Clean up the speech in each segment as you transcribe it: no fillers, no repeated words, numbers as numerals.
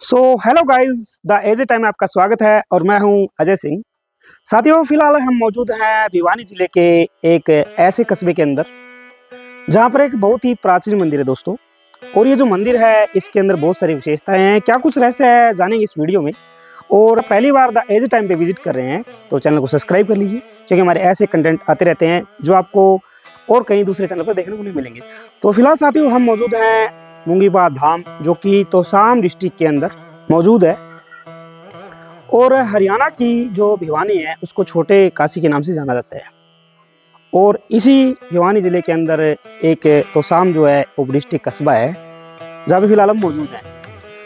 Hello guys, the AJ time में आपका स्वागत है और मैं हूं अजय सिंह। साथियों, फिलहाल हम मौजूद हैं भिवानी जिले के एक ऐसे कस्बे के अंदर जहां पर एक बहुत ही प्राचीन मंदिर है दोस्तों। और ये जो मंदिर है इसके अंदर बहुत सारी विशेषताएं हैं। क्या कुछ रहस्य है जानेंगे इस वीडियो में। और पहली बार द एजे टाइम पे विजिट कर रहे हैं तो चैनल को सब्सक्राइब कर लीजिए, क्योंकि हमारे ऐसे कंटेंट आते रहते हैं जो आपको और कहीं दूसरे चैनल पर देखने को नहीं मिलेंगे। तो फिलहाल साथियों हम मौजूद हैं मुंगीपा धाम, जो कि तोसाम डिस्ट्रिक्ट के अंदर मौजूद है। और हरियाणा की जो भिवानी है उसको छोटे काशी के नाम से जाना जाता है। और इसी भिवानी जिले के अंदर एक तोसाम जो है उप डिस्ट्रिक्ट कस्बा है जहाँ पे फिलहाल हम मौजूद हैं।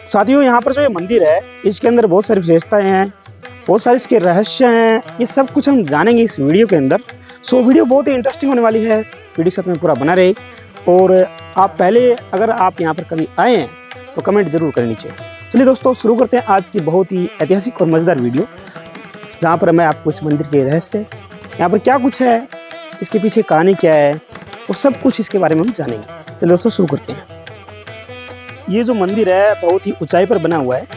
साथियों, यहाँ पर जो ये मंदिर है इसके अंदर बहुत सारी विशेषताएं हैं, बहुत सारे इसके रहस्य हैं। ये सब कुछ हम जानेंगे इस वीडियो के अंदर। वीडियो बहुत ही इंटरेस्टिंग होने वाली है। वीडियो साथ में पूरा बना रहे। और आप पहले अगर आप यहाँ पर कभी आए हैं तो कमेंट जरूर करें नीचे। चलिए दोस्तों, शुरू करते हैं आज की बहुत ही ऐतिहासिक और मज़ेदार वीडियो, जहाँ पर मैं आपको इस मंदिर के रहस्य, यहाँ पर क्या कुछ है, इसके पीछे कहानी क्या है, और सब कुछ इसके बारे में हम जानेंगे। चलिए दोस्तों शुरू करते हैं। ये जो मंदिर है बहुत ही ऊंचाई पर बना हुआ है।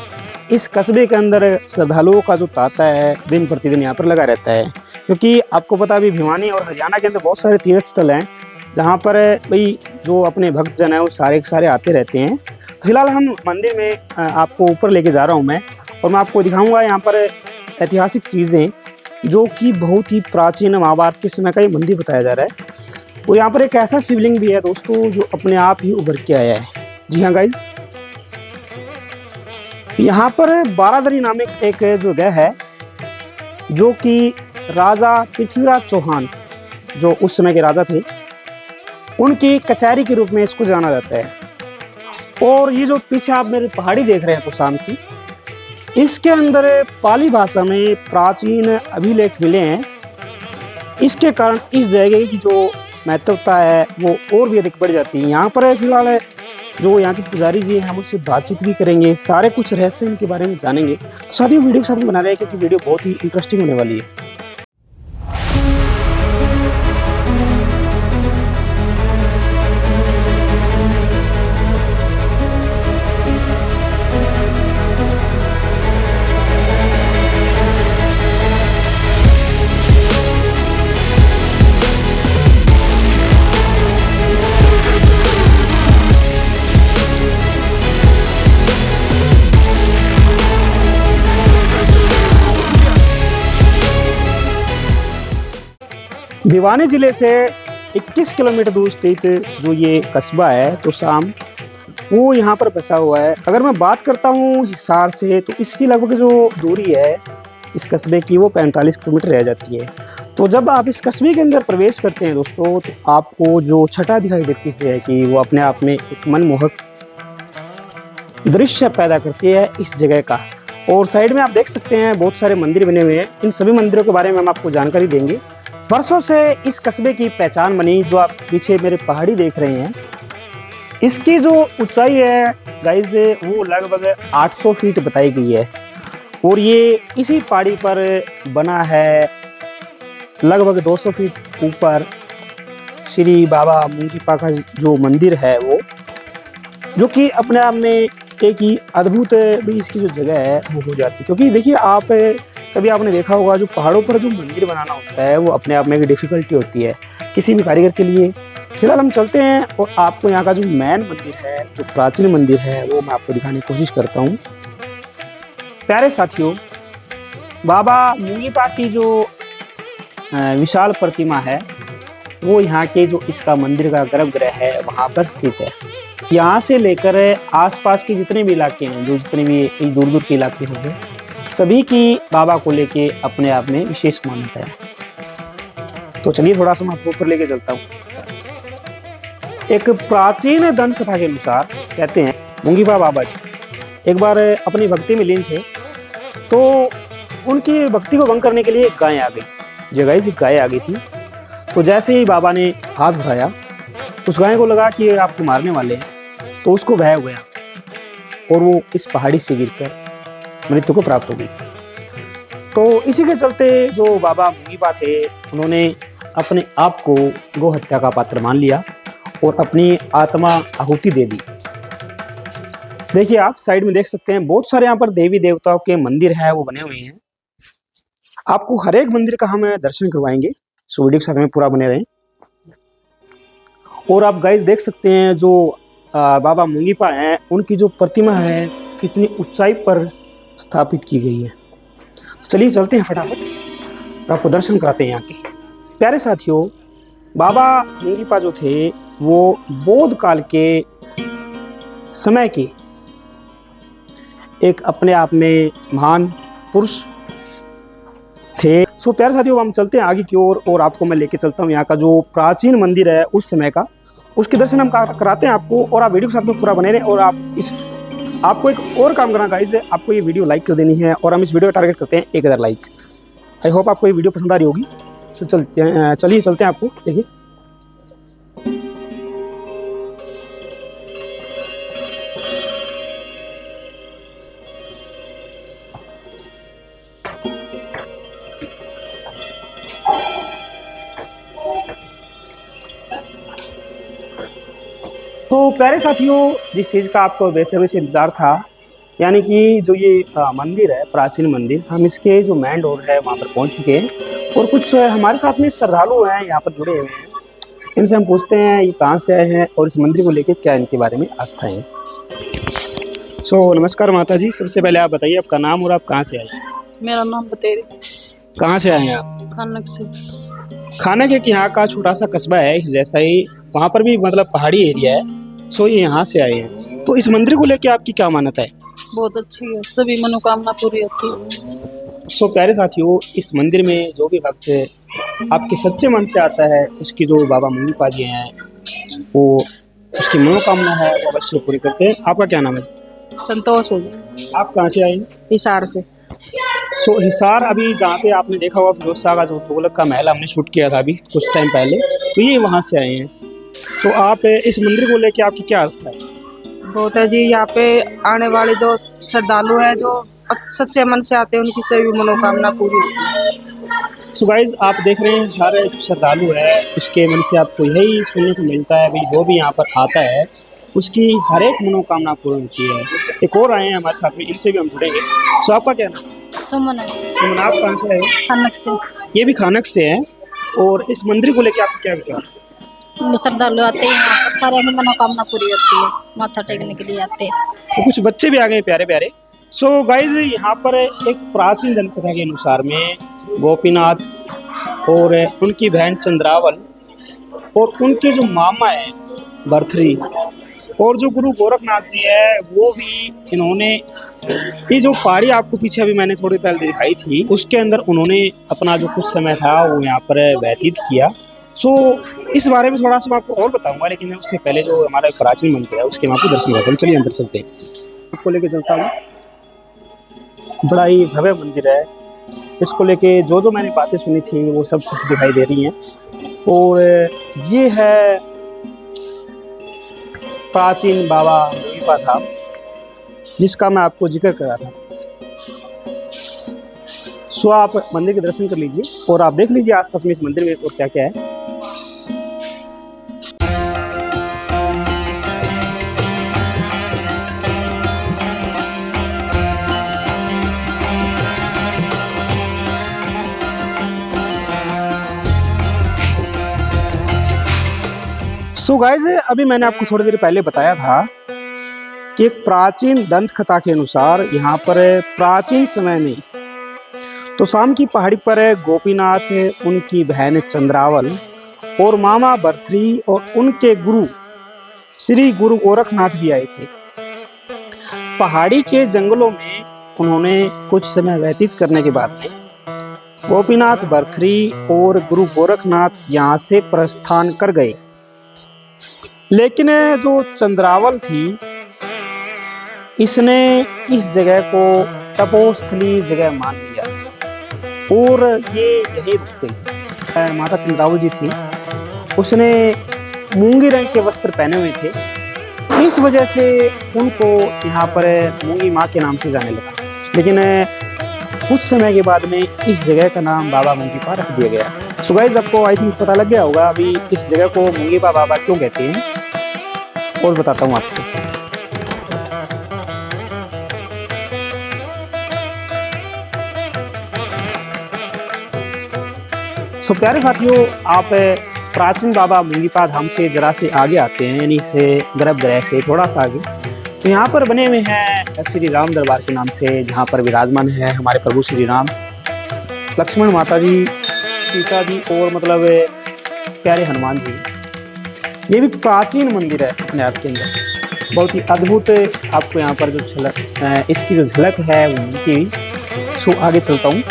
इस कस्बे के अंदर श्रद्धालुओं का जो तांता है दिन प्रतिदिन यहाँ पर लगा रहता है, क्योंकि आपको पता भी भिवानी और हरियाणा के अंदर बहुत सारे तीर्थ स्थल हैं जहाँ पर भाई जो अपने भक्तजन है वो सारे के सारे आते रहते हैं। तो फिलहाल हम मंदिर में आपको ऊपर लेके जा रहा हूँ मैं, और मैं आपको दिखाऊंगा यहाँ पर ऐतिहासिक चीज़ें, जो कि बहुत ही प्राचीन महाभारत के समय का ये मंदिर बताया जा रहा है। और यहाँ पर एक ऐसा शिवलिंग भी है दोस्तों जो अपने आप ही उभर के आया है। जी हाँ गाइज, यहाँ पर बारादरी नामक एक जगह है जो कि राजा पृथ्वीराज चौहान, जो उस समय के राजा थे, उनकी कचहरी के रूप में इसको जाना जाता है। और ये जो पीछे आप मेरी पहाड़ी देख रहे हैं तोसाम की, इसके अंदर पाली भाषा में प्राचीन अभिलेख मिले हैं। इसके कारण इस जगह की जो महत्वता है वो और भी अधिक बढ़ जाती है। यहाँ पर फिलहाल जो यहाँ के पुजारी जी हैं हम उनसे बातचीत भी करेंगे, सारे कुछ रहस्य उनके बारे में जानेंगे। साथियों, वीडियो के साथ में बना रहे हैं क्योंकि वीडियो बहुत ही इंटरेस्टिंग होने वाली है। भिवानी जिले से 21 किलोमीटर दूर स्थित जो ये कस्बा है तोसाम, वो यहाँ पर बसा हुआ है। अगर मैं बात करता हूँ हिसार से तो इसकी लगभग जो दूरी है इस कस्बे की वो 45 किलोमीटर रह जाती है। तो जब आप इस कस्बे के अंदर प्रवेश करते हैं दोस्तों, तो आपको जो छटा दिखाई देती है कि वो अपने आप में एक मनमोहक दृश्य पैदा करती है इस जगह का। और साइड में आप देख सकते हैं बहुत सारे मंदिर बने हुए हैं। इन सभी मंदिरों के बारे में हम आपको जानकारी देंगे। वर्षों से इस कस्बे की पहचान बनी। जो आप पीछे मेरे पहाड़ी देख रहे हैं, इसकी जो ऊंचाई है गाइस वो लगभग 800 फीट बताई गई है। और ये इसी पहाड़ी पर बना है। लगभग 200 फीट ऊपर श्री बाबा मुंगीपा का जो मंदिर है वो, जो कि अपने आप में एक ही अद्भुत भी इसकी जो जगह है वो हो जाती है। क्योंकि देखिए, आप कभी आपने देखा होगा जो पहाड़ों पर जो मंदिर बनाना होता है वो अपने आप में एक डिफ़िकल्टी होती है किसी भी कारीगर के लिए। फिलहाल हम चलते हैं और आपको यहाँ का जो मेन मंदिर है, जो प्राचीन मंदिर है, वो मैं आपको दिखाने की कोशिश करता हूँ। प्यारे साथियों, बाबा मुंगीपा की जो विशाल प्रतिमा है वो यहाँ के जो इसका मंदिर का गर्भगृह है वहाँ पर स्थित है। यहाँ से लेकर आसपास के जितने भी इलाके हैं, जो जितने भी दूर दूर के इलाके होंगे, सभी की बाबा को लेके अपने आप में विशेष मान्यता है। तो चलिए थोड़ा सा मैं आपको ऊपर लेके चलता हूँ। एक प्राचीन दंत कथा के अनुसार कहते हैं मुंगीपा बाबा जी एक बार अपनी भक्ति में लीन थे, तो उनकी भक्ति को भंग करने के लिए एक गाय आ गई। जगह से गाय आ गई थी। तो जैसे ही बाबा ने हाथ उठाया, उस गाय को लगा कि आपको मारने वाले हैं, तो उसको भय हो गया और वो इस पहाड़ी से गिरकर मृत्यु को प्राप्त हो गई। तो इसी के चलते जो बाबा मुंगीपा थे उन्होंने अपने आप को गौ हत्या का पात्र मान लिया और अपनी आत्मा आहुति दे दी। देखिए आप साइड में देख सकते हैं बहुत सारे यहाँ पर देवी देवताओं के मंदिर है वो बने हुए हैं। आपको हर एक मंदिर का हम दर्शन करवाएंगे, सो वीडियो के साथ में पूरा बने रहें। और आप गाइस देख सकते हैं जो बाबा मुंगीपा हैं उनकी जो प्रतिमा है कितनी ऊंचाई पर स्थापित की गई है। तो चलिए चलते हैं फटाफट, तो आपको दर्शन कराते हैं यहाँ के। प्यारे साथियों, बाबा मुंगीपा जो थे वो बौद्ध काल के समय के एक अपने आप में महान पुरुष थे। सो प्यारे साथियों, हम चलते हैं आगे की ओर और आपको मैं लेके चलता हूँ यहाँ का जो प्राचीन मंदिर है उस समय का, उसके दर्शन हम कराते हैं आपको। और आप वीडियो के साथ में पूरा बने रहें। और आपको एक और काम करना गाइस है, आपको ये वीडियो लाइक कर देनी है और हम इस वीडियो का टारगेट करते हैं 1000 लाइक। आई होप आपको ये वीडियो पसंद आ रही होगी। सो चलिए चलते हैं आपको देखिए। तो प्यारे साथियों, जिस चीज़ का आपको बेसब्री से इंतज़ार था, यानी कि जो ये मंदिर है प्राचीन मंदिर, हम इसके जो मेन डोर है वहाँ पर पहुँच चुके हैं। और कुछ हमारे साथ में श्रद्धालु हैं यहाँ पर जुड़े हुए हैं, इनसे हम पूछते हैं ये कहाँ से आए हैं और इस मंदिर को लेकर क्या इनके बारे में आस्था है। सो नमस्कार माता जी, सबसे पहले आप बताइए आपका नाम और आप कहाँ से आए? मेरा नाम बतेरी। कहाँ से आए हैं आप? खानक से। खानक एक यहाँ का छोटा सा कस्बा है जैसा ही, वहाँ पर भी मतलब पहाड़ी एरिया है। सो ये यहाँ से आए हैं। तो इस मंदिर को लेकर आपकी क्या मान्यता है? बहुत अच्छी है, सभी मनोकामना पूरी होती है। सो प्यारे साथियों, इस मंदिर में जो भी भक्त आपके सच्चे मन से आता है उसकी जो बाबा मुंगीपा जी हैं वो उसकी मनोकामना है वो अवश्य पूरी करते हैं। आपका क्या नाम है? संतोष है जी। आप कहाँ से आए? हिसार से। सो हिसार, अभी जहाँ पे आपने देखा होगा फिरोज शाह का जो तुगलक का महल हमने शूट किया था अभी कुछ टाइम पहले, तो ये वहाँ से आए हैं। तो आप इस मंदिर को लेके आपकी क्या आस्था है? बहुत है जी, यहाँ पे आने वाले जो श्रद्धालु है जो सच्चे मन से आते हैं उनकी सभी मनोकामना पूरी होती है। सो गाइस, आप देख रहे हैं हर जो श्रद्धालु है उसके मन से आपको यही सुनने को मिलता है, भाई जो भी यहाँ पर आता है उसकी हर एक मनोकामना पूरी होती है। एक और आए हैं हमारे साथ में, इनसे भी हम जुड़ेंगे। सो आपका क्या नाम? सुमन है। सुमन, आप कहाँ से आए? खानक से। ये भी खानक से हैं। और इस मंदिर को लेकर आपका क्या विचार? श्रद्धालु आते हैं यहाँ पर, सारे की मनोकामना पूरी होती है, माथा टेकने के लिए आते हैं। तो कुछ बच्चे भी आ गए प्यारे प्यारे। सो गाइज, यहाँ पर एक प्राचीन दंत कथा के अनुसार में गोपीनाथ और उनकी बहन चंद्रावल और उनके जो मामा है भरथरी और जो गुरु गोरखनाथ जी है वो भी, इन्होंने ये जो पहाड़ी आपको पीछे अभी मैंने थोड़ी पहले दिखाई थी उसके अंदर उन्होंने अपना जो कुछ समय था वो यहाँ पर व्यतीत किया। सो इस बारे में थोड़ा सा मैं आपको और बताऊंगा, लेकिन उससे पहले जो हमारा प्राचीन मंदिर है उसके मैं आपको दर्शन करता हूँ। चलिए अंदर चलते हैं, आपको लेके चलता हूँ। बड़ा ही भव्य मंदिर है, इसको लेके जो मैंने बातें सुनी थी वो सब सच दिखाई दे रही हैं। और ये है प्राचीन बाबा मुंगीपा धाम जिसका मैं आपको जिक्र कर रहा था। सो आप मंदिर के दर्शन कर लीजिए और आप देख लीजिए आसपास में इस मंदिर में और क्या क्या है। सो गाइस, अभी मैंने आपको थोड़ी देर पहले बताया था कि एक प्राचीन दंत कथा के अनुसार यहाँ पर प्राचीन समय में तो शाम की पहाड़ी पर गोपीनाथ, उनकी बहन चंद्रावल और मामा भरथरी और उनके गुरु श्री गुरु गोरखनाथ भी आए थे। पहाड़ी के जंगलों में उन्होंने कुछ समय व्यतीत करने के बाद में गोपीनाथ, भरथरी और गुरु गोरखनाथ यहाँ से प्रस्थान कर गए। लेकिन जो चंद्रावल थी इसने इस जगह को तपोस्थली जगह मान लिया और ये यही रुक गई। माता चंद्रावल जी थी, उसने मूंगी रंग के वस्त्र पहने हुए थे, इस वजह से उनको यहाँ पर मूंगी माँ के नाम से जाने लगा। लेकिन कुछ समय के बाद में इस जगह का नाम बाबा मुंगीपा रख दिया गया। सो गाइस, आपको आई थिंक पता लग गया होगा अभी इस जगह को मुंगीपा बाबा क्यों कहते हैं, और बताता हूँ आपको। सो प्यारे साथियों, आप प्राचीन बाबा मुंगीपा धाम से जरा से आगे आते हैं, यानी से गर्भगृह से थोड़ा सा आगे, तो यहाँ पर बने हुए हैं श्री राम दरबार के नाम से, जहाँ पर विराजमान है हमारे प्रभु श्री राम, लक्ष्मण माता जी, सीता जी और मतलब प्यारे हनुमान जी। ये भी प्राचीन मंदिर है अपने आप के अंदर, बहुत ही अद्भुत। आपको यहाँ पर जो झलक, इसकी जो झलक है वो मिलती हुई। सो आगे चलता हूँ।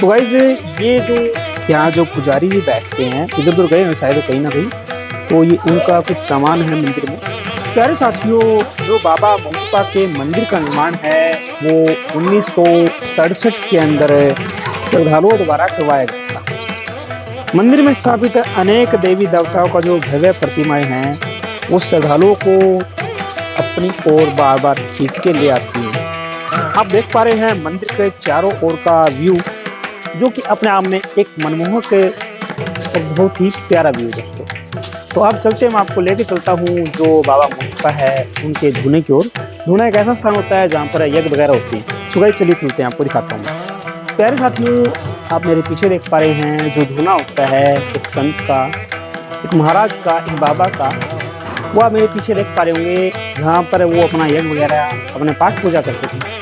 तो गाइस, ये जो यहाँ जो पुजारी जी बैठते हैं, इधर उधर गए हैं शायद कहीं ना कहीं, तो ये उनका कुछ सामान है मंदिर में। प्यारे साथियों, जो बाबा मुंगीपा के मंदिर का निर्माण है वो 1967 के अंदर श्रद्धालुओं द्वारा करवाया गया था। मंदिर में स्थापित अनेक देवी देवताओं का जो भव्य प्रतिमाएं हैं वो श्रद्धालुओं को अपनी ओर बार बार खींच के ले आती हैं। आप देख पा रहे हैं मंदिर के चारों ओर का व्यू, जो कि अपने आप में एक मनमोहक और बहुत ही प्यारा व्यू है दोस्तों। तो आप चलते हैं, मैं आपको लेके चलता हूँ जो बाबा मुंगीपा है उनके धूने की ओर। धूना एक ऐसा स्थान होता है जहाँ पर यज्ञ वगैरह होती है। सो गाइस, चलिए चलते हैं, आपको दिखाता हूँ। प्यारे साथियों, आप मेरे पीछे देख पा रहे हैं जो धूना होता है एक संत का, एक महाराज का, एक बाबा का, वो आप मेरे पीछे देख पा रहे होंगे, जहाँ पर वो अपना यज्ञ वगैरह अपने पाठ पूजा करते थे।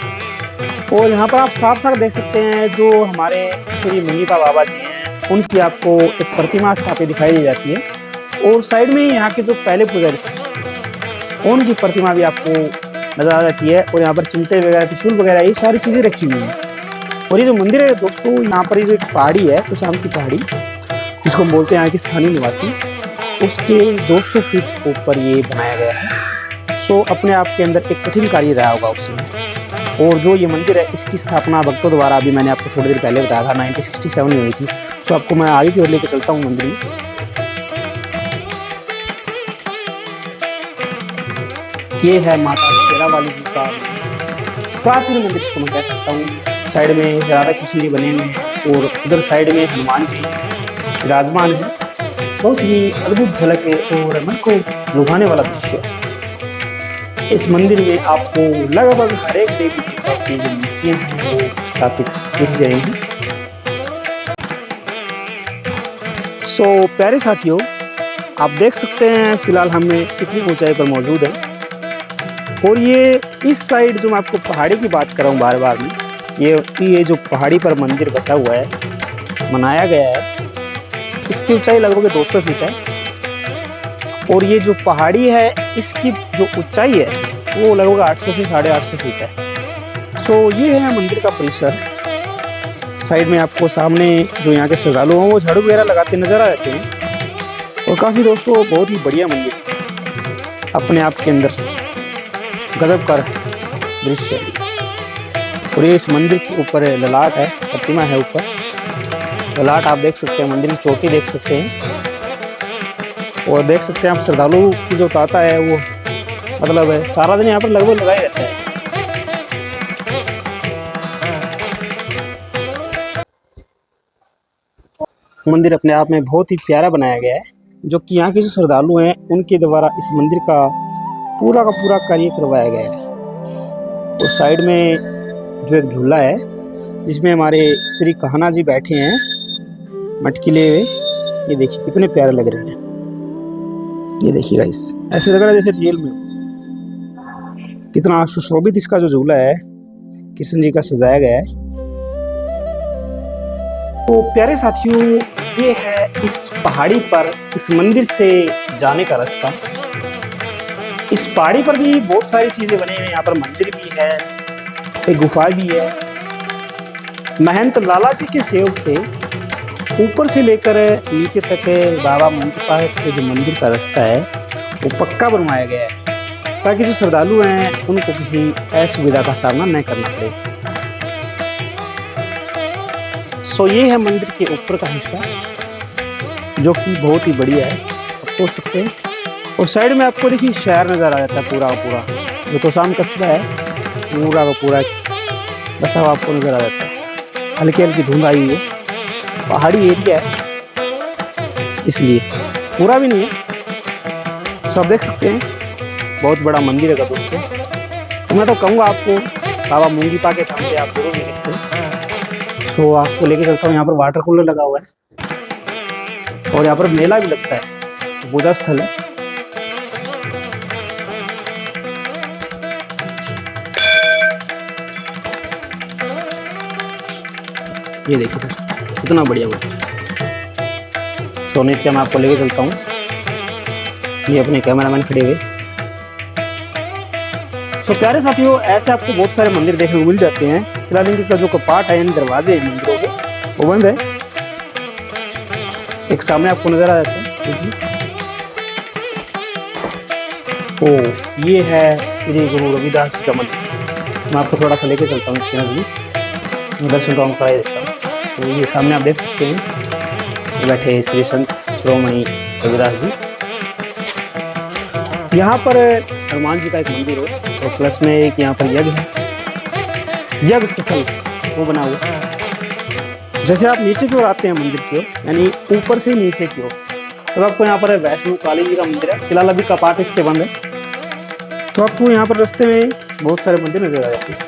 और यहाँ पर आप साफ साफ देख सकते हैं जो हमारे श्री मुंगीपा बाबा जी हैं, उनकी आपको एक प्रतिमा स्थापित दिखाई दी जाती है। और साइड में यहाँ के जो पहले पुजारी थे उनकी प्रतिमा भी आपको नजर आ जाती है। और यहाँ पर चिमटे वगैरह, त्रिशूल वगैरह, ये सारी चीज़ें रखी हुई हैं। और ये जो मंदिर है दोस्तों, यहाँ पर ये जो एक पहाड़ी है, तो शाम की पहाड़ी जिसको हम बोलते हैं यहाँ के स्थानीय निवासी, उसके 200 फीट ऊपर ये बनाया गया है। सो अपने आप के अंदर एक कठिन कार्य रहा होगा उस समय। और जो ये मंदिर है इसकी स्थापना भक्तों द्वारा, अभी मैंने आपको थोड़ी देर पहले बताया था, 1967 में हुई थी। सो आपको मैं आगे की ओर लेकर चलता हूँ मंदिर में। ये है माता शेरावाली जी का प्राचीन मंदिर, जिसको मैं कह सकता हूँ। साइड में राधा कृष्ण जी बने हैं और उधर साइड में हनुमान जी विराजमान है। बहुत ही अद्भुत झलक है और मन को लुभाने वाला दृश्य है। इस मंदिर में आपको लगभग हर एक देवी देवता की जो मूर्तियां हैं वो स्थापित दिख जाएंगी। सो प्यारे साथियों, आप देख सकते हैं फिलहाल हम कितनी ऊंचाई पर मौजूद है। और ये इस साइड जो मैं आपको पहाड़ी की बात कर रहा हूँ बार बार में, ये जो पहाड़ी पर मंदिर बसा हुआ है, बनाया गया है, इसकी ऊंचाई लगभग 200 फीट है। और ये जो पहाड़ी है इसकी जो ऊंचाई है वो लगभग 800 से 850 फीट है। सो ये है मंदिर का परिसर। साइड में आपको सामने जो यहाँ के श्रद्धालु हैं वो झाड़ू वगैरह लगाते नजर आ जाते हैं। और काफ़ी दोस्तों बहुत ही बढ़िया मंदिर अपने आप के अंदर गजब का दृश्य है। और ये इस मंदिर के ऊपर ललाट है, प्रतिमा है ऊपर ललाट, आप देख सकते हैं, मंदिर की चोटी देख सकते हैं। और देख सकते हैं आप श्रद्धालु की जो तांता है वो मतलब है सारा दिन यहाँ पर लगभग लगा ही रहता है। मंदिर अपने आप में बहुत ही प्यारा बनाया गया है, जो कि यहाँ के जो श्रद्धालु हैं उनके द्वारा इस मंदिर का पूरा कार्य करवाया गया है। और साइड में जो एक झूला है जिसमें हमारे श्री कान्हा जी बैठे हैं मटकीले हुए, ये देखिए कितने प्यारे लग रहे हैं। ये देखिए गाइस, ऐसे लग रहा है जैसे रियल में। कितना सुशोभित इसका जो झूला है कृष्ण जी का सजाया गया है। तो प्यारे साथियों, ये है इस पहाड़ी पर इस मंदिर से जाने का रास्ता। इस पहाड़ी पर भी बहुत सारी चीजें बनी हैं। यहाँ पर मंदिर भी है, एक गुफा भी है। महंत लाला जी के सहयोग से ऊपर से लेकर नीचे तक बाबा मुंगीपा के जो मंदिर का रास्ता है वो पक्का बनवाया गया है, ताकि जो श्रद्धालु हैं उनको किसी असुविधा का सामना न करना पड़े। सो ये है मंदिर के ऊपर का हिस्सा, जो कि बहुत ही बढ़िया है, आप सोच सकते हैं। और साइड में आपको देखिए शहर नज़र आ जाता है पूरा का पूरा, जो तो शाम कस्बा है पूरा का पूरा बसा हुआ आपको नज़र आ जाता है। हल्की हल्की धुंध आई हुई है, पहाड़ी एरिया है इसलिए। पूरा भी नहीं है। सब देख सकते हैं, बहुत बड़ा मंदिर है दोस्तों। तो मैं तो कहूँगा आपको बाबा मूंगी पा के धाम पे आप जरूर विजिट करें। सो आपको लेके चलता हूँ। यहाँ पर वाटर कूलर लगा हुआ है और यहाँ पर मेला भी लगता है, पूजा स्थल है। ये देखिए दोस्तों कितना बढ़िया हुआ। सो नीचे मैं आपको लेके चलता हूँ। ये अपने कैमरामैन खड़े हुए। सो प्यारे साथियों, ऐसे आपको बहुत सारे मंदिर देखने को मिल जाते हैं। फिलहाल इनके जो कपाट है, इन दरवाजे हैं मंदिरों के, वो बंद है। एक सामने आपको नजर आ जाता है, देखिए। ओ ये है श्री गुरु रविदास जी का मंदिर। मैं आपको थोड़ा सा लेके चलता हूँ इसके नजदीक, दर्शन तो हम करा देता हूँ। तो ये सामने आप देख सकते हैं बैठे श्री संत शिरोमणि रविदास जी। यहाँ पर हनुमान जी का एक मंदिर है और प्लस में एक यहाँ पर यज्ञ है, यज्ञ स्थल वो बना हुआ है। जैसे आप नीचे की ओर आते हैं मंदिर की ओर, यानी ऊपर से नीचे की ओर, तो आपको यहाँ पर वैष्णो काली जी का मंदिर है। फिलहाल अभी कपाट इसके बंद है। तो आपको यहाँ पर रास्ते में बहुत सारे मंदिर नजर आ जाते हैं।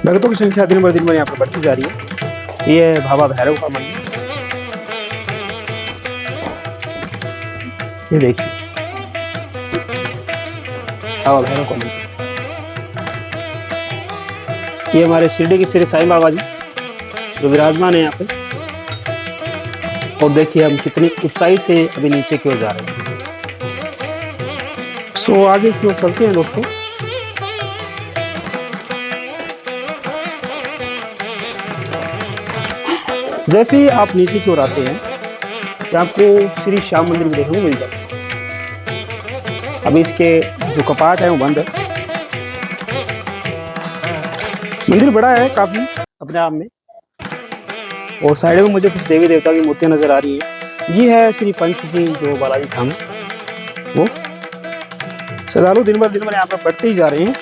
भक्तों की संख्या दिन ब दिन यहाँ पर बढ़ती जा रही है। ये है बाबा भैरव का मंदिर। ये देखिए बाबा भैरव का मंदिर। ये हमारे शिरडी के श्री साईं बाबा जी जो विराजमान है यहाँ पे। और देखिए हम कितनी ऊंचाई से अभी नीचे की ओर जा रहे हैं। सो आगे की ओर चलते हैं दोस्तों। जैसे ही आप नीचे की ओर आते हैं तो आपको श्री श्याम मंदिर भी देखने को मिल जाता है। अभी इसके जो कपाट है वो बंद है। मंदिर बड़ा है काफी अपने आप में, और साइड में मुझे कुछ देवी देवता की मूर्तियां नजर आ रही है। ये है श्री पंचमुखी जो बालाजी धाम है वो। श्रद्धालु दिन भर यहाँ पर बढ़ते ही जा रहे हैं।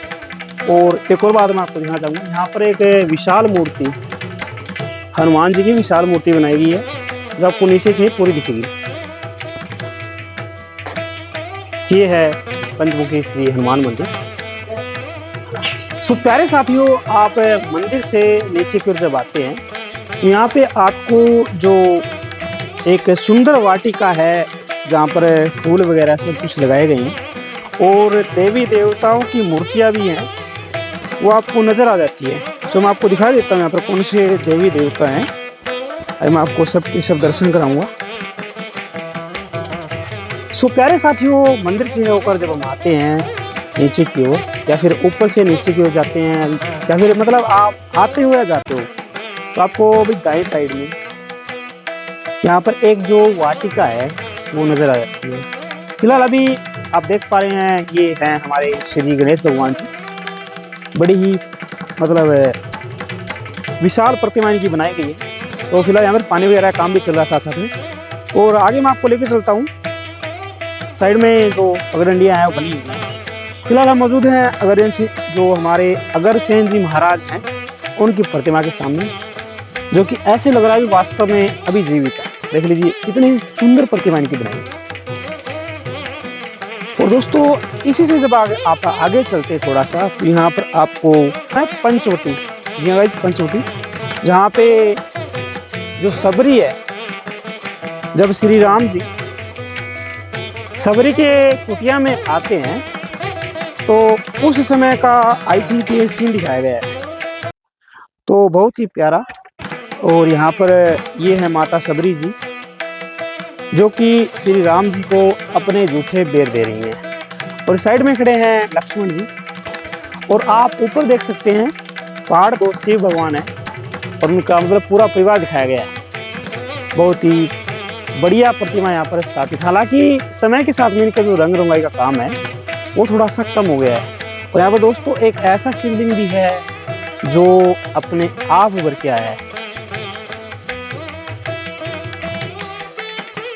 और एक और बात मैं आपको दिखाना चाहूँगा, यहाँ पर एक विशाल मूर्ति, हनुमान जी की विशाल मूर्ति बनाई गई है जो आपको नीचे से पूरी दिखेगी। ये है पंचमुखी श्री हनुमान मंदिर। सो प्यारे साथियों, आप मंदिर से नीचे की ओर जब आते हैं तो यहाँ पे आपको जो एक सुंदर वाटिका है जहाँ पर फूल वगैरह सब कुछ लगाए गए हैं और देवी देवताओं की मूर्तियाँ भी हैं, वो आपको नज़र आ जाती है। सो मैं आपको दिखा देता हूँ यहाँ पर कौन से देवी देवता हैं। अभी मैं आपको सबके सब दर्शन कराऊंगा। सो प्यारे साथियों, मंदिर से होकर जब हम आते हैं नीचे की ओर, या फिर ऊपर से नीचे की ओर जाते हैं, या फिर मतलब आप आते हो या जाते हो, तो आपको अभी दाएं साइड में यहाँ पर एक जो वाटिका है वो नजर आ जाती है। फिलहाल अभी आप देख पा रहे हैं ये हैं हमारे श्री गणेश भगवान जी। बड़ी ही मतलब विशाल प्रतिमा इनकी बनाई गई है। तो फिलहाल यहाँ पर पानी वगैरह काम भी चल रहा है साथ साथ में। और आगे मैं आपको लेके चलता हूँ। साइड में जो पगडंडियाँ हैं वो बनी हुई हैं। फिलहाल हम मौजूद हैं अगरसेन सिंह, जो हमारे अगरसेन जी महाराज हैं, उनकी प्रतिमा के सामने, जो कि ऐसे लग रहा है वास्तव में अभी जीवित है। देख लीजिए कितनी सुंदर प्रतिमा इनकी बनाई है। और दोस्तों इसी से जब आप आगे चलते थोड़ा सा, तो यहाँ पर आपको पंचवटी, जी हाँ पंचवटी, जहाँ पे जो सबरी है, जब श्री राम जी सबरी के कुटिया में आते हैं तो उस समय का आई थिंक ये सीन दिखाया गया है। तो बहुत ही प्यारा। और यहाँ पर ये है माता सबरी जी, जो कि श्री राम जी को अपने जूठे बेर दे रही हैं। और साइड में खड़े हैं लक्ष्मण जी। और आप ऊपर देख सकते हैं पहाड़ को शिव भगवान है और उनका मतलब पूरा परिवार दिखाया गया है। बहुत ही बढ़िया प्रतिमा यहाँ पर स्थापित। हालांकि समय के साथ में इनका जो रंग रंगाई का काम है वो थोड़ा सा कम हो गया है। और यहाँ पर दोस्तों एक ऐसा शिवलिंग भी है जो अपने आप उभर के आया है।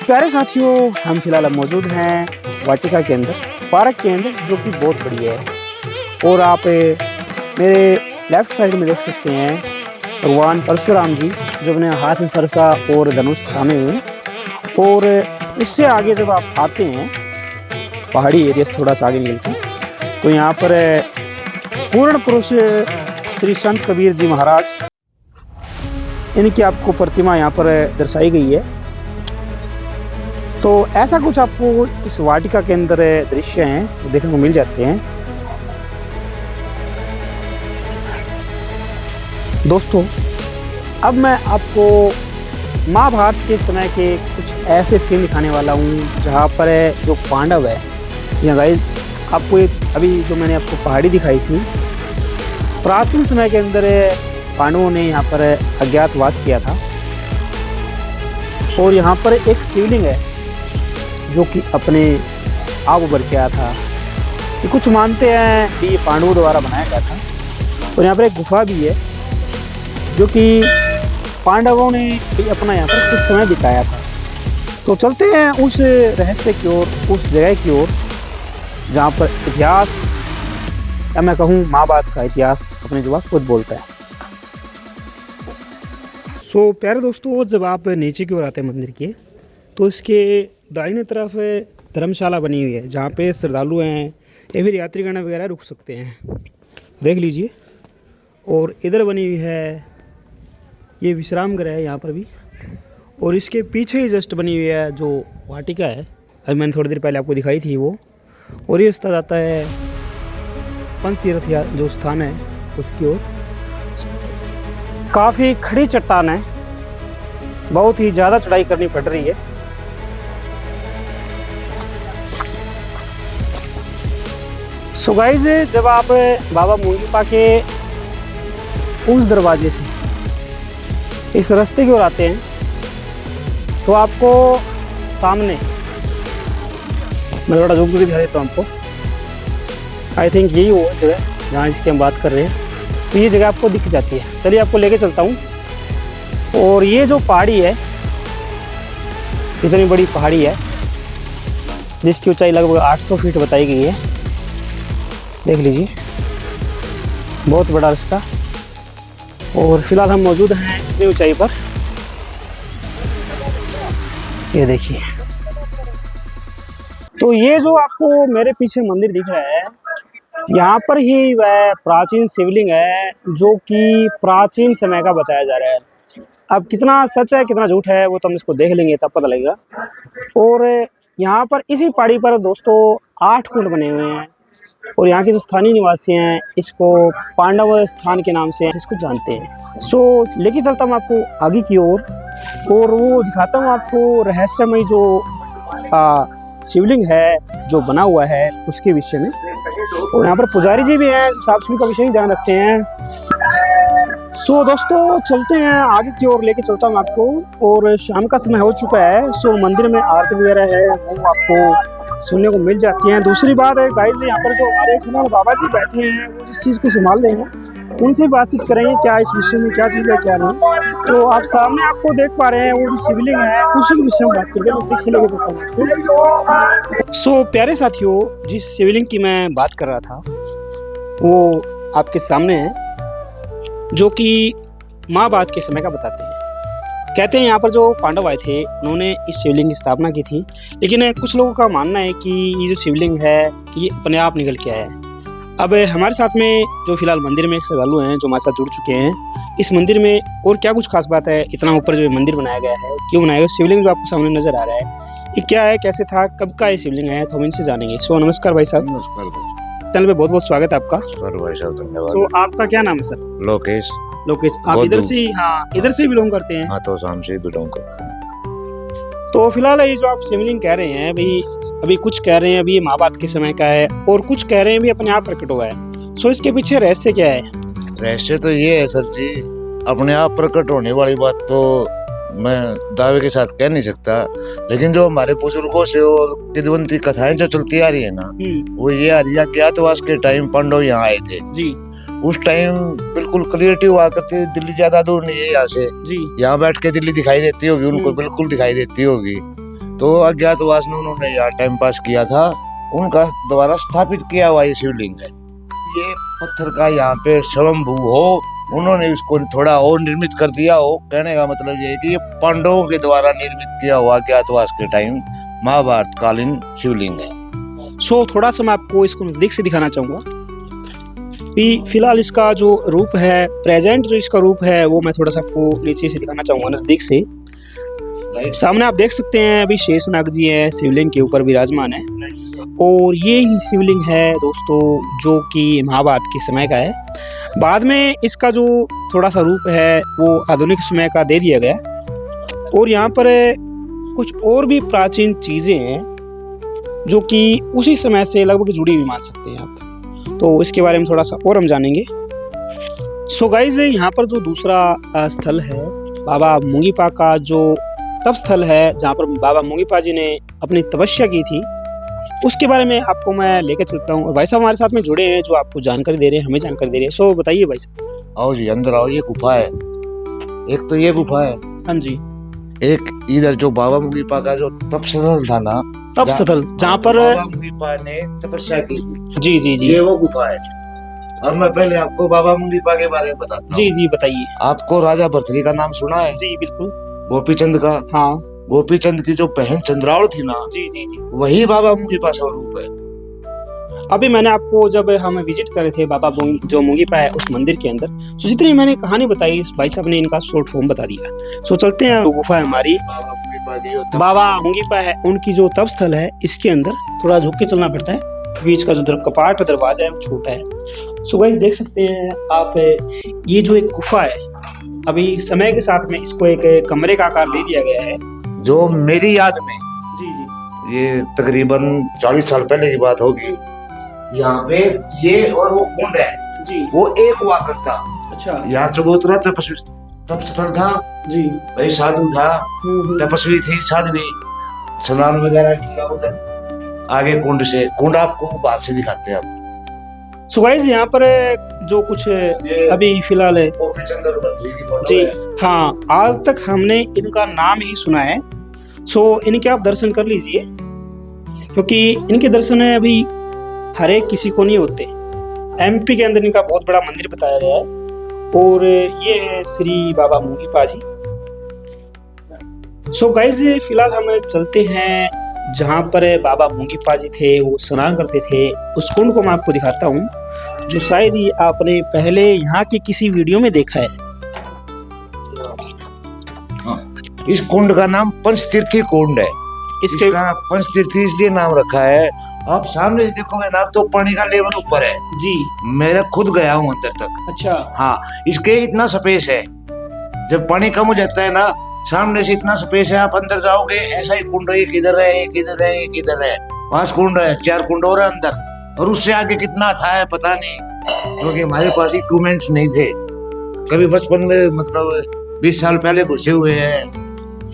प्यारे साथियों, हम फिलहाल मौजूद हैं वाटिका के अंदर, पार्क के अंदर, जो कि बहुत बढ़िया है। और आप मेरे लेफ्ट साइड में देख सकते हैं भगवान परशुराम जी, जो अपने हाथ में फरसा और धनुष थामे हुए हैं। और इससे आगे जब आप आते हैं पहाड़ी एरिया से थोड़ा सा आगे निकल के, तो यहाँ पर पूर्ण पुरुष श्री संत कबीर जी महाराज, इनकी आपको प्रतिमा यहाँ पर दर्शाई गई है। तो ऐसा कुछ आपको इस वाटिका के अंदर दृश्य हैं देखने को मिल जाते हैं। दोस्तों, अब मैं आपको महाभारत के समय के कुछ ऐसे सीन दिखाने वाला हूँ जहाँ पर जो पांडव है, यहाँ गाइस आपको अभी जो मैंने आपको पहाड़ी दिखाई थी, प्राचीन समय के अंदर पांडवों ने यहाँ पर अज्ञातवास किया था। और यहाँ पर एक शिवलिंग है जो कि अपने आप उभर के आया था। ये कुछ मानते हैं कि ये पांडवों द्वारा बनाया गया था। और यहाँ पर एक गुफा भी है जो कि पांडवों ने भी अपना यहाँ पर कुछ समय बिताया था। तो चलते हैं उस रहस्य की ओर, उस जगह की ओर जहाँ पर इतिहास, या मैं कहूँ महाभारत का इतिहास अपने जवाब खुद बोलता है। सो प्यारे दोस्तों, जब आप नीचे की ओर आते हैं मंदिर के, तो इसके दाहिने तरफ धर्मशाला बनी हुई है जहाँ पे श्रद्धालु हैं या फिर यात्रीगण वगैरह रुक सकते हैं, देख लीजिए। और इधर बनी हुई है ये विश्राम गृह है यहाँ पर भी। और इसके पीछे ही जस्ट बनी हुई है जो वाटिका है, अभी मैंने थोड़ी देर पहले आपको दिखाई थी वो। और ये रास्ता जाता है पंचतीर्थ या जो स्थान है उसकी ओर। काफ़ी खड़ी चट्टान है, बहुत ही ज़्यादा चढ़ाई करनी पड़ रही है। सो गाइस, जब आप बाबा मूंगीपा के उस दरवाजे से इस रास्ते की ओर आते हैं तो आपको सामने, मैं थोड़ा जूम करके दिखा देता हूँ आपको। आई थिंक यही वो जगह जहाँ जिसकी हम बात कर रहे हैं, तो ये जगह आपको दिख जाती है। चलिए आपको लेके चलता हूँ। और ये जो पहाड़ी है, इतनी बड़ी पहाड़ी है जिसकी ऊंचाई लगभग 800 फीट बताई गई है, देख लीजिए, बहुत बड़ा रास्ता। और फिलहाल हम मौजूद हैं इतनी ऊंचाई पर, ये देखिए। तो ये जो आपको मेरे पीछे मंदिर दिख रहा है, यहाँ पर ही वह प्राचीन शिवलिंग है जो कि प्राचीन समय का बताया जा रहा है। अब कितना सच है कितना झूठ है वो तो हम इसको देख लेंगे तब पता लगेगा। और यहाँ पर इसी पहाड़ी पर दोस्तों 8 कुंड बने हुए हैं। और यहाँ के जो स्थानीय निवासी हैं इसको पांडव स्थान के नाम से इसको जानते हैं। सो लेके चलता हूँ आपको आगे की ओर और वो दिखाता हूँ आपको रहस्यमय जो शिवलिंग है जो बना हुआ है उसके विषय में। और यहाँ पर पुजारी जी भी हैं, साफ सफाई का विषय ध्यान रखते हैं। सो दोस्तों, चलते हैं आगे की ओर, लेके चलता हूँ आपको। और शाम का समय हो चुका है, सो मंदिर में आरती वगैरह है वो आपको सुनने को मिल जाती हैं। दूसरी बात है गाइस, यहाँ पर जो हमारे फिलहाल बाबा जी बैठे हैं वो जिस चीज़ को संभाल रहे हैं उनसे बातचीत करेंगे क्या इस विषय में क्या चीज़ है क्या नहीं। तो आप सामने आपको देख पा रहे हैं वो जो शिवलिंग है उसी के विषय में बात करते हैं, नजदीक से लेके चलता हूँ। सो प्यारे साथियों, जिस शिवलिंग की मैं बात कर रहा था वो आपके सामने है, जो कि महाभारत के समय का बताते हैं। कहते हैं यहाँ पर जो पांडव आए थे उन्होंने इस शिवलिंग की स्थापना की थी, लेकिन कुछ लोगों का मानना है कि ये जो शिवलिंग है ये अपने आप निकल के आया है। अब हमारे साथ में जो फिलहाल मंदिर में एक श्रद्धालु हैं जो हमारे साथ जुड़ चुके हैं। इस मंदिर में और क्या कुछ खास बात है, इतना ऊपर जो मंदिर बनाया गया है, क्यों बनाया गया, शिवलिंग जो आपको सामने नजर आ रहा है ये क्या है, कैसे था, कब का ये शिवलिंग है, तो हम इनसे जानेंगे। सो नमस्कार भाई साहब। नमस्कार चैनल पे बहुत बहुत स्वागत है आपका। भाई साहब, धन्यवाद। तो आपका क्या नाम है सर? लोकेश। लोकेश, आप इधर से, हाँ इधर से बिलोंग करते हैं? हाँ, तो शाम से बिलोंग करते हैं। तो फिलहाल ये जो आप शिवलिंग कह रहे हैं भाई, अभी कुछ कह रहे हैं अभी ये महाभारत के समय का है और कुछ कह रहे हैं भी अपने आप प्रकट हुआ है। सो इसके पीछे रहस्य क्या है? रहस्य तो ये है सर जी, अपने आप प्रकट होने वाली बात तो मैं दावे के साथ कह नहीं सकता, लेकिन जो हमारे बुजुर्गों से और किदवंती कथाएं जो चलती आ रही है ना, वो ये आ रही है अज्ञातवास के टाइम पांडव यहाँ आए थे जी। उस टाइम बिल्कुल क्लियरिटी हुआ करती, दिल्ली ज्यादा दूर नहीं है यहाँ से जी। यहाँ बैठ के दिल्ली दिखाई देती होगी उनको, बिल्कुल दिखाई देती होगी। तो अज्ञातवास में उन्होंने यहाँ टाइम पास किया था, उनका द्वारा स्थापित किया हुआ ये शिवलिंग है। ये पत्थर का यहाँ पे स्वयंभू हो उन्होंने इसको थोड़ा और निर्मित कर दिया हो। कहने का मतलब ये है कि ये पांडवों के द्वारा निर्मित किया हुआ अज्ञातवास के टाइम महाभारत कालीन शिवलिंग है। सो थोड़ा सा मैं आपको इसको नजदीक से दिखाना चाहूंगा। फिलहाल इसका जो रूप है, प्रेजेंट जो इसका रूप है, वो मैं थोड़ा सा आपको नीचे से दिखाना चाहूंगा नजदीक से। सामने आप देख सकते हैं अभी शेषनाग जी है शिवलिंग के ऊपर विराजमान है, और ये ही शिवलिंग है दोस्तों जो कि महाभारत के समय का है। बाद में इसका जो थोड़ा सा रूप है वो आधुनिक समय का दे दिया गया, और यहाँ पर कुछ और भी प्राचीन चीज़ें हैं जो कि उसी समय से लगभग जुड़ी हुई मान सकते हैं आप। तो इसके बारे में थोड़ा सा और हम जानेंगे। सो गाइज, यहाँ पर जो दूसरा स्थल है बाबा मुंगीपा का जो तप स्थल है, जहाँ पर बाबा मुंगीपा जी ने अपनी तपस्या की थी, उसके बारे में आपको मैं लेकर चलता हूँ। और भाई साहब हमारे साथ में जुड़े हैं जो आपको जानकारी दे रहे हैं, हमें जानकारी दे रहे हैं। सो बताइए भाई साहब। आओ जी अंदर आओ। ये गुफा है, एक तो ये गुफा है। हाँ जी। एक इधर जो बाबा मुंगीपा का जो तपस्थल था ना, तप स्थल जहाँ पर बाबा मुंगीपा ने तपस्या की थी, जी जी जी, ये वो गुफा है। और मैं पहले आपको बाबा मुंगीपा के बारे में बताता हूँ। जी जी बताइए। आपको राजा भर्तृहरि का नाम सुना है? जी बिल्कुल। गोपीचंद का। हाँ। गोपीचंद की जो बहन चंद्रावल थी ना, जी जी जी, वही बाबा मुंगीपा स्वरूप है। अभी मैंने आपको जब हम विजिट करे थे बाबा जो मुंगीपा है उस मंदिर के अंदर, तो जितनी मैंने कहानी बताई इस भाई साहब ने इनका शॉर्ट फॉर्म बता दिया। सो चलते हैं, गुफा है हमारी बाबा मुंगीपा है, उनकी जो तप स्थल है, इसके अंदर थोड़ा झुक के चलना पड़ता है क्योंकि इसका जो कपाट दरवाजा है वो छोटा है। सो गाइस देख सकते हैं आप, ये जो एक गुफा है, अभी समय के साथ में इसको एक कमरे का आकार दे दिया गया है। जो मेरी याद में, जी जी, ये तकरीबन 40 साल पहले की बात होगी, यहाँ पे ये और वो कुंड है जी, वो एक हुआ करता। अच्छा। यहाँ चबूतरा तपस्वी तप स्थल था जी। भाई, साधु था, तपस्वी थी, साध्वी, स्नान वगैरह किया उधर। आगे कुंड से, कुंड आपको बाहर से दिखाते हैं आप। सो गाइस यहाँ पर जो कुछ अभी फिलहाल है जी, हाँ, आज तक हमने इनका नाम ही सुना है। सो इनके आप दर्शन कर लीजिए क्योंकि इनके दर्शन अभी हर एक किसी को नहीं होते। एमपी के अंदर इनका बहुत बड़ा मंदिर बताया गया है, और ये है श्री बाबा मुंगीपा जी। सो गाइस फिलहाल हम चलते हैं जहाँ पर बाबा मुंगीपा जी थे, वो स्नान करते थे। उस कुंड को मैं आपको दिखाता हूँ जो शायद ही आपने पहले यहाँ की किसी वीडियो में देखा है। इस कुंड का नाम पंचतीर्थी कुंड है। इसका पंचतीर्थी इसलिए नाम रखा है, आप सामने देखोगे ना तो पानी का लेवल ऊपर है जी, मैं खुद गया हूँ अंदर तक। अच्छा। हाँ, इसके इतना स्पेस है, जब पानी कम हो जाता है ना, सामने से इतना स्पेस है, आप अंदर जाओगे ऐसा ही कुंड है, एक इधर है, एक इधर है, एक इधर है, 5 कुंड है, 4 कुंड और है अंदर, और उससे आगे कितना था है पता नहीं, क्योंकि हमारे पास इक्विपमेंट्स नहीं थे। कभी बचपन में मतलब 20 साल पहले घुसे हुए हैं।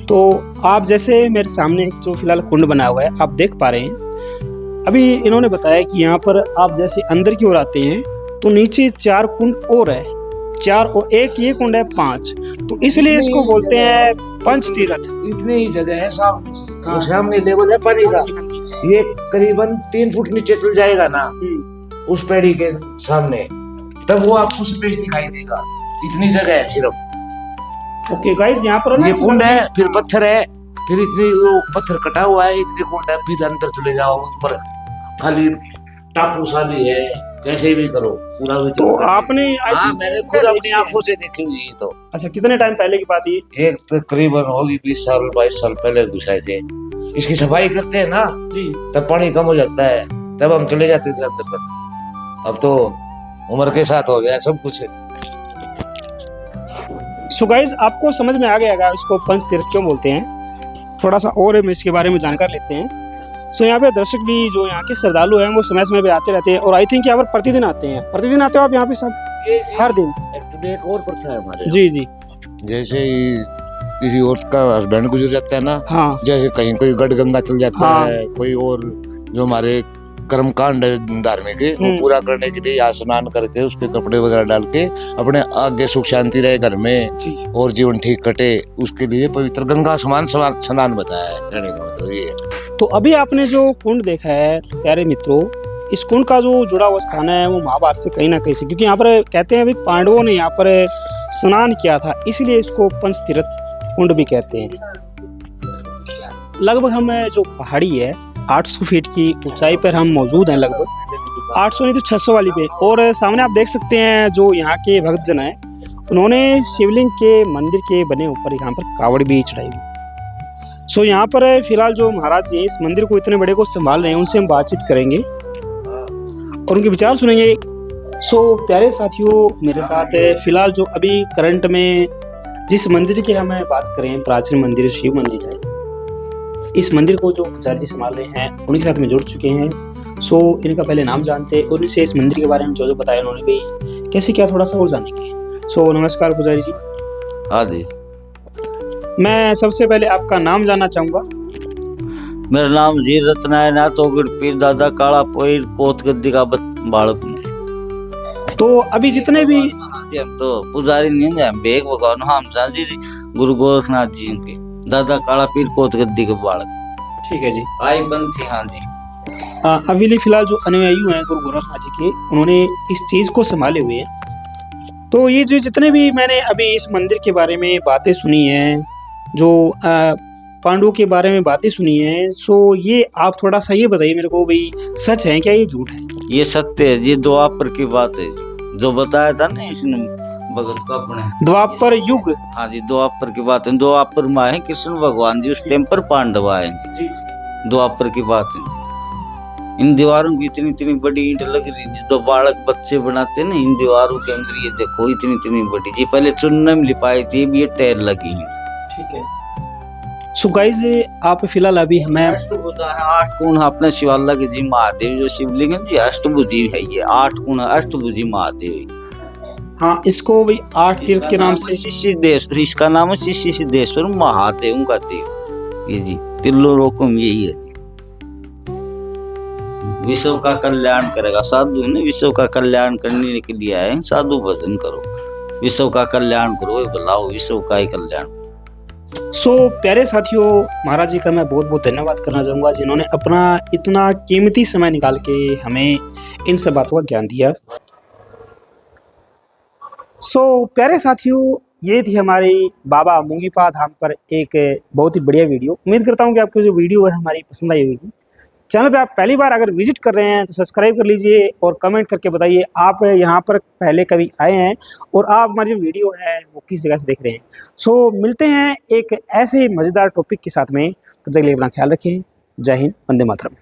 तो आप जैसे मेरे सामने एक जो फिलहाल कुंड बना हुआ है आप देख पा रहे हैं। अभी इन्होंने बताया कि यहाँ पर आप जैसे अंदर की ओर आते हैं तो नीचे 4 कुंड और है, 4 और एक ये कुंड है 5, तो इसलिए इसको बोलते हैं पंचतीर्थ। इतनी ही जगह है सामने, सामने लेवल है पानी का, ये करीबन 3 फुट नीचे चल जाएगा ना उस पैड़ी के सामने, तब वो आपको स्पेस दिखाई देगा। इतनी जगह है सिर्फ। ओके गाइस, यहाँ पर ये कुंड है, फिर पत्थर है, फिर इतनी वो पत्थर कटा हुआ है, इतनी कुंड है, फिर अंदर चले जाओ ऊपर खाली टापू सा भी है, कैसे भी करो पूरा भी। तो आपने मैंने खुद अपनी आंखों से देखी हुई है। तो अच्छा, कितने टाइम पहले की बात है? एक तकरीबन होगी 20 साल 22 साल पहले घुसाए थे। इसकी सफाई करते हैं ना जी, तब पानी कम हो जाता है, तब हम चले जाते थे अंदर तक। अब तो उम्र के साथ हो गया सब कुछ। सो गाइस आपको समझ में आ गया इसको पंचतीर्थ क्यों बोलते हैं। थोड़ा सा और हम इसके बारे में जानकार लेते हैं। सो यहाँ पे दर्शक भी जो यहाँ के श्रद्धालु हैं वो समय समय पे आते रहते हैं, और आई थिंक यहाँ पर प्रतिदिन आते हैं। प्रतिदिन आते हो आप यहाँ पे सब? हर दिन? एक्चुअली एक और प्रथा है हमारे। जी जी, जैसे किसी औरत का हस्बैंड गुजर जाता है ना, हाँ, जैसे कहीं कोई गढ़ गंगा चल जाता हाँ, है, कोई और जो हमारे कर्म कांड है धार्मिक वो पूरा करने के लिए यहाँ स्नान करके उसके कपड़े वगैरह डाल के अपने आगे सुख शांति रहे घर में और जीवन ठीक कटे, उसके लिए पवित्र गंगा समान स्नान बताया है। कहने का मतलब ये है। तो अभी आपने जो कुंड देखा है प्यारे मित्रों, इस कुंड का जो जुड़ा हुआ स्थान है वो महाभारत से कहीं ना कहीं से, क्योंकि यहाँ पर कहते हैं अभी पांडवों ने यहाँ पर स्नान किया था, इसलिए इसको पंचतीर्थ कुंड भी कहते हैं। लगभग हम जो पहाड़ी है 800 फीट की ऊंचाई पर हम मौजूद हैं, लगभग 800 नहीं तो 600 वाली पे। और सामने आप देख सकते हैं जो यहाँ के भक्तजन हैं, उन्होंने शिवलिंग के मंदिर के बने ऊपर यहाँ पर कावड़ भी चढ़ाई हुई। सो यहाँ पर फिलहाल जो महाराज जी इस मंदिर को इतने बड़े को संभाल रहे हैं, उनसे हम बातचीत करेंगे और उनके विचार सुनेंगे। सो प्यारे साथियों, मेरे साथ फिलहाल जो अभी करंट में जिस मंदिर की हमें बात करें, प्राचीन मंदिर शिव मंदिर है, इस मंदिर को जो पुजारी जी संभाल रहे हैं उनके साथ में जुड़ चुके हैं। सो इनका पहले नाम जानते हैं और इनसे इस मंदिर के बारे में जो बताया उन्होंने भी कैसे क्या थोड़ा सा और जानेंगे। सो नमस्कार पुजारी जी। हाँ जी, मैं सबसे पहले आपका नाम जानना चाहूँगा। मेरा नाम जी रत्नायनाथ तोगड़ पीर दादा काला पोईर कोत गद्दी का बालक हूँ जी। तो अभी जितने भी हम तो पुजारी नहीं हैं, हम बेग भगवान हम जी गुरु गोरखनाथ जी के दादा काला पीर कोत गद्दी के बालक। ठीक है जी। आई बंद थी। हाँ जी। अभी फिलहाल जो अनुयायी हैं गुरु गोरखनाथ जी के, उन्होंने इस चीज को संभाले हुए हैं। तो ये जो जितने भी मैंने अभी इस मंदिर के बारे में बातें सुनी हैं, जो पांडवों के बारे में बातें सुनी हैं, सो ये आप थोड़ा सा ये बताइए मेरे को, भाई सच है क्या ये झूठ है? ये सत्य है जी, द्वापर की बात है जी, जो बताया था ना इसने भगत का अपने द्वापर युग। हाँ जी, द्वापर की बात है। द्वापर में आए कृष्ण भगवान जी, उस टाइम पर पांडव आए जी। द्वापर की बात है। इन दीवारों की इतनी इतनी बड़ी ईंट लग रही है, जो बालक बच्चे बनाते ना, इन दीवारों के अंदर ये देखो इतनी इतनी बड़ी जी, पहले चुनने में लिपाई थी, ये टैर लगी है। ठीक है। सो गाइस, आप फिलहाल अभी हमें 8 कोण अपने शिवाला के जी महादेव जो शिवलिंग है जी, अष्टभुजी है ये, 8 कोण अष्टभुजी महादेव। हाँ, इसको भी 8 तीर्थ के नाम से सिद्धेश्वर, इसका नाम है सिद्धेश्वर महादेव का देव ये जी, तिल्लो लोकों में यही है जी। विश्व का कल्याण करेगा, साधु ने विश्व का कल्याण करने के लिए आए, साधु भजन करो, विश्व का कल्याण करो, बुलाओ विश्व का ही कल्याण। सो प्यारे साथियों, महाराज जी का मैं बहुत बहुत धन्यवाद करना चाहूँगा, जिन्होंने अपना इतना कीमती समय निकाल के हमें इन सब बातों का ज्ञान दिया। सो प्यारे साथियों, ये थी हमारी बाबा मुंगीपा धाम पर एक बहुत ही बढ़िया वीडियो। उम्मीद करता हूँ कि आपको जो वीडियो है हमारी पसंद आई होगी। चैनल पे आप पहली बार अगर विजिट कर रहे हैं तो सब्सक्राइब कर लीजिए और कमेंट करके बताइए आप यहाँ पर पहले कभी आए हैं और आप हमारी जो वीडियो है वो किस जगह से देख रहे हैं। सो मिलते हैं एक ऐसे मज़ेदार टॉपिक के साथ में, तब तक के लिए अपना ख्याल रखें। जय हिंद, वंदे मातरम।